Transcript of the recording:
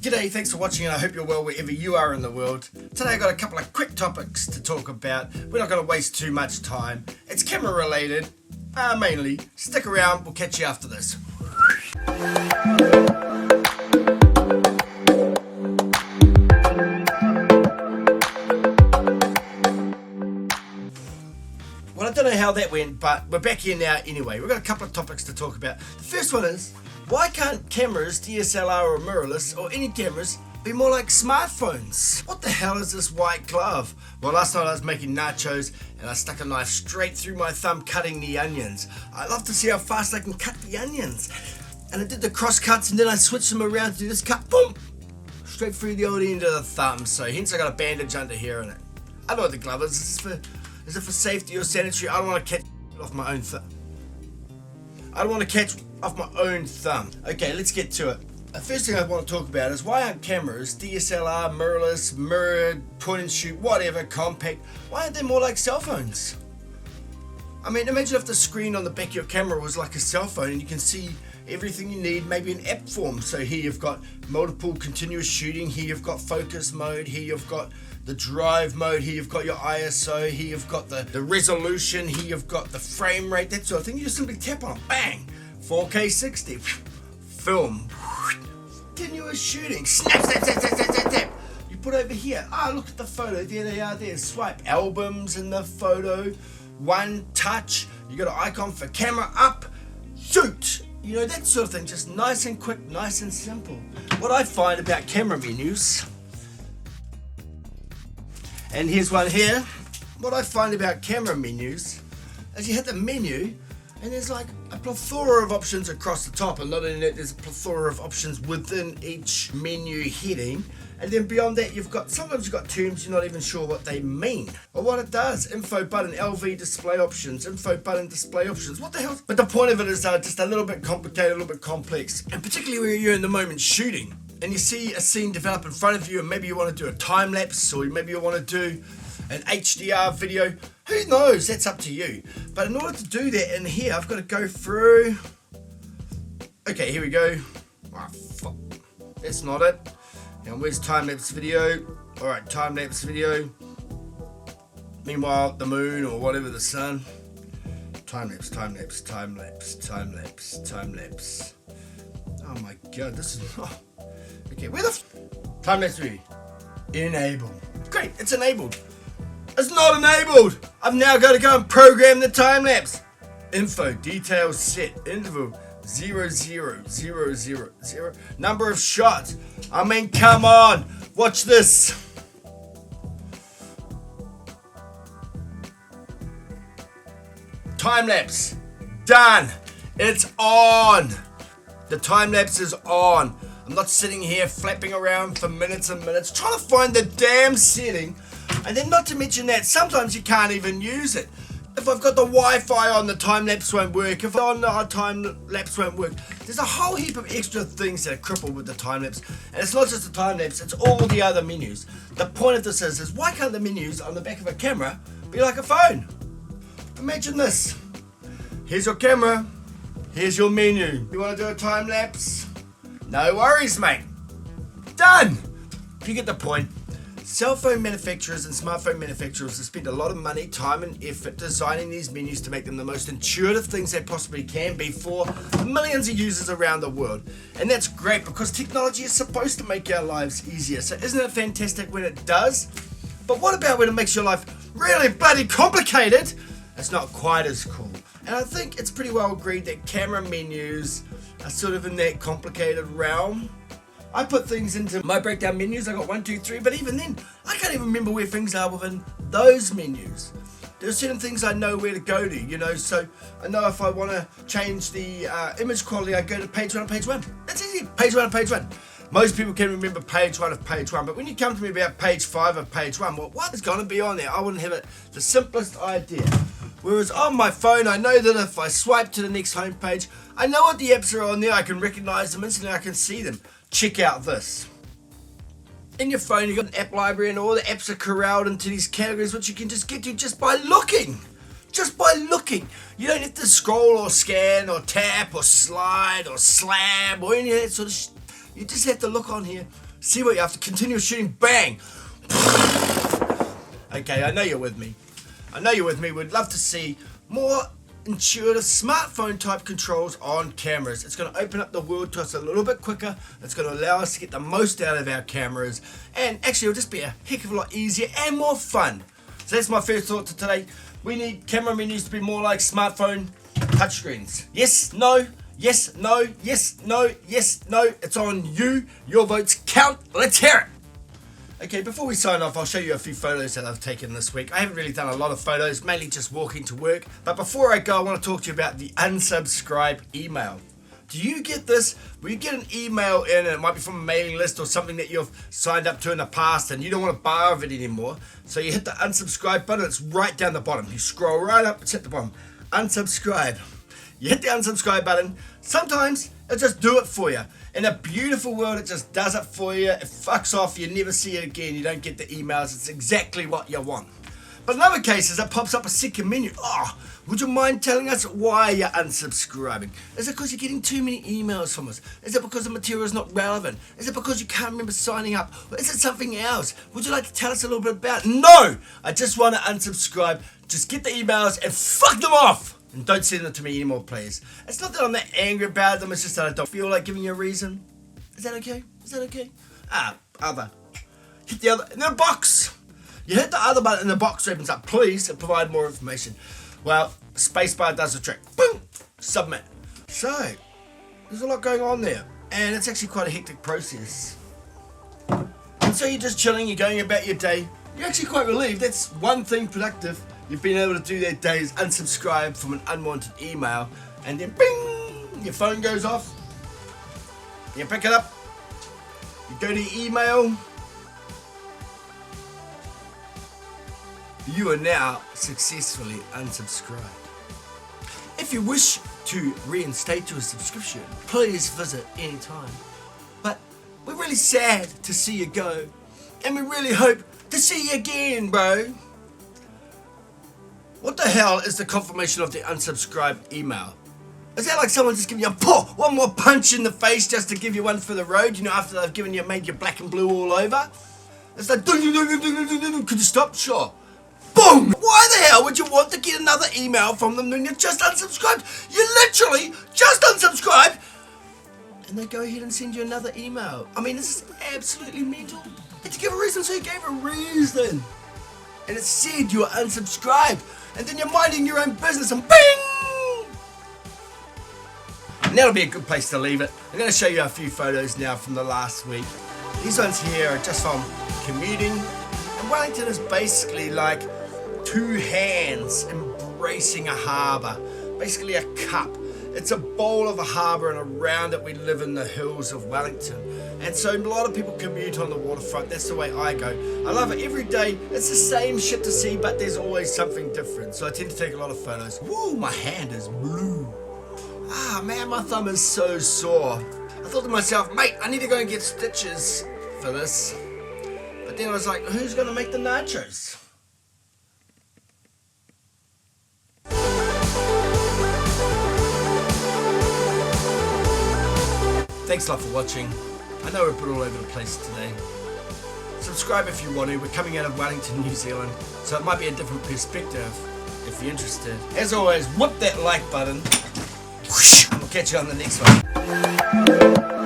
G'day, thanks for watching and I hope you're well wherever you are in the world. Today I got a couple of quick topics to talk about. We're not going to waste too much time. It's camera related, mainly. Stick around, we'll catch you after this. Well, I don't know how that went, but we're back here now anyway. We've got a couple of topics to talk about. The first one is, why can't cameras, DSLR or mirrorless, or any cameras, be more like smartphones? What the hell is this white glove? Well, last night I was making nachos and I stuck a knife straight through my thumb cutting the onions. I love to see how fast I can cut the onions. And I did the cross cuts and then I switched them around to do this cut, boom! Straight through the old end of the thumb, so hence I got a bandage under here in it. I don't know what the glove is. Is it for safety or sanitary? I don't want to catch off my own thumb. I don't want to catch off my own thumb. Okay, let's get to it. The first thing I want to talk about is why aren't cameras, DSLR, mirrorless, mirrored, point and shoot, whatever, compact, why aren't they more like cell phones? I mean, imagine if the screen on the back of your camera was like a cell phone and you can see everything you need, maybe in app form. So here you've got multiple continuous shooting, here you've got focus mode, here you've got the drive mode, here you've got your ISO, here you've got the resolution, here you've got the frame rate, that sort of thing. You just simply tap on it, bang, 4K 60, film, continuous shooting, snap, snap, snap, snap, snap, snap, snap. You put over here, look at the photo, there they are there, swipe, albums in the photo, one touch, you got an icon for camera up, shoot. You know, that sort of thing, just nice and quick, nice and simple. What I find about camera menus, and here's one here, what I find about camera menus is you hit the menu and there's like a plethora of options across the top, and not only that, there's a plethora of options within each menu heading, and then beyond that sometimes you've got terms you're not even sure what they mean or what it does. Info button, LV display options, info button display options, what the hell? But the point of it is just a little bit complicated, a little bit complex, and particularly when you're in the moment shooting and you see a scene develop in front of you and maybe you want to do a time lapse or maybe you want to do an HDR video, who knows, that's up to you. But in order to do that in here, I've got to go through, okay, here we go, fuck, that's not it. Now where's time-lapse video? Alright, time-lapse video. Meanwhile, the moon or whatever, the sun. Time-lapse, time-lapse, time-lapse, time-lapse, time-lapse. Oh my god, this is... Oh. Okay, where the... Time-lapse video. Enable. Great, it's enabled. It's not enabled! I've now got to go and program the time-lapse. Info, details set, interval. 0, 0, 0, 0, 0. Number of shots. I mean, come on. Watch this. Time lapse. Done. It's on. The time lapse is on. I'm not sitting here flapping around for minutes and minutes trying to find the damn setting. And then not to mention that sometimes you can't even use it. If I've got the Wi-Fi on, the time-lapse won't work. If on the time-lapse won't work. There's a whole heap of extra things that are crippled with the time-lapse. And it's not just the time-lapse, it's all the other menus. The point of this is why can't the menus on the back of a camera be like a phone? Imagine this. Here's your camera. Here's your menu. You want to do a time-lapse? No worries, mate. Done. You get the point. Cell phone manufacturers and smartphone manufacturers have spent a lot of money, time and effort designing these menus to make them the most intuitive things they possibly can be for millions of users around the world. And that's great because technology is supposed to make our lives easier. So isn't it fantastic when it does? But what about when it makes your life really bloody complicated? It's not quite as cool. And I think it's pretty well agreed that camera menus are sort of in that complicated realm. I put things into my breakdown menus, I got 1, 2, 3, but even then, I can't even remember where things are within those menus. There are certain things I know where to go to, you know, so I know if I want to change the image quality, I go to page 1 of page 1. That's easy, page 1 of page 1. Most people can remember page 1 of page 1, but when you come to me about page 5 of page 1, well, what is going to be on there? I wouldn't have it the simplest idea. Whereas on my phone, I know that if I swipe to the next home page, I know what the apps are on there, I can recognize them instantly, I can see them. Check out this. In your phone, you've got an app library and all the apps are corralled into these categories which you can just get to just by looking. Just by looking. You don't have to scroll or scan or tap or slide or slab or any of that sort of You just have to look on here, See what you have to continue shooting. Bang! Okay, I know you're with me. We'd love to see more intuitive smartphone type controls on cameras. It's going to open up the world to us a little bit quicker. It's going to allow us to get the most out of our cameras, and actually it'll just be a heck of a lot easier and more fun. So that's my first thought to today. Camera menus to be more like smartphone touchscreens. Yes, no, yes, no, yes, no, yes, no. It's on you. Your votes count. Let's hear it. Okay, before we sign off, I'll show you a few photos that I've taken this week. I haven't really done a lot of photos, mainly just walking to work. But before I go, I want to talk to you about the unsubscribe email. Do you get this? Where you get an email in, and it might be from a mailing list or something that you've signed up to in the past and you don't want to borrow it anymore. So you hit the unsubscribe button, it's right down the bottom. You scroll right up, it's at the bottom. Unsubscribe. You hit the unsubscribe button. Sometimes it'll just do it for you. In a beautiful world, it just does it for you. It fucks off, you never see it again. You don't get the emails. It's exactly what you want. But in other cases, it pops up a second menu. Oh, would you mind telling us why you're unsubscribing? Is it because you're getting too many emails from us? Is it because the material is not relevant? Is it because you can't remember signing up? Or is it something else? Would you like to tell us a little bit about it? No! I just want to unsubscribe. Just get the emails and fuck them off! And don't send them to me anymore, please. It's not that I'm that angry about them, it's just that I don't feel like giving you a reason. Is that okay? Is that okay? Other. Hit the other, in the box! You hit the other button and the box opens up. Please provide more information. Well, spacebar does the trick. Boom! Submit. So, there's a lot going on there. And it's actually quite a hectic process. And so you're just chilling, you're going about your day. You're actually quite relieved. That's one thing productive. You've been able to do that day is unsubscribe from an unwanted email. And then bing! Your phone goes off. You pick it up. You go to email. You are now successfully unsubscribed. If you wish to reinstate your subscription, please visit anytime. But we're really sad to see you go, and we really hope to see you again, bro. What the hell is the confirmation of the unsubscribed email? Is that like someone just giving you one more punch in the face just to give you one for the road, after they've made you black and blue all over? It's like, could you stop? Sure. Boom! Why the hell would you want to get another email from them when you're just unsubscribed? You literally just unsubscribed, and they go ahead and send you another email. I mean, this is absolutely mental. Did you give a reason? So you gave a reason. And it said you were unsubscribed. And then you're minding your own business and bing! And that'll be a good place to leave it. I'm going to show you a few photos now from the last week. These ones here are just from commuting. And Wellington is basically like two hands embracing a harbour. Basically a cup. It's a bowl of a harbour, and around it we live in the hills of Wellington. And so a lot of people commute on the waterfront. That's the way I go. I love it. Every day it's the same shit to see, but there's always something different. So I tend to take a lot of photos. Woo, my hand is blue. Ah, man, my thumb is so sore. I thought to myself, mate, I need to go and get stitches for this. But then I was like, who's going to make the nachos? Thanks a lot for watching. I know we're put all over the place today. Subscribe if you want to. We're coming out of Wellington, New Zealand, so it might be a different perspective if you're interested. As always, whoop that like button. And we'll catch you on the next one.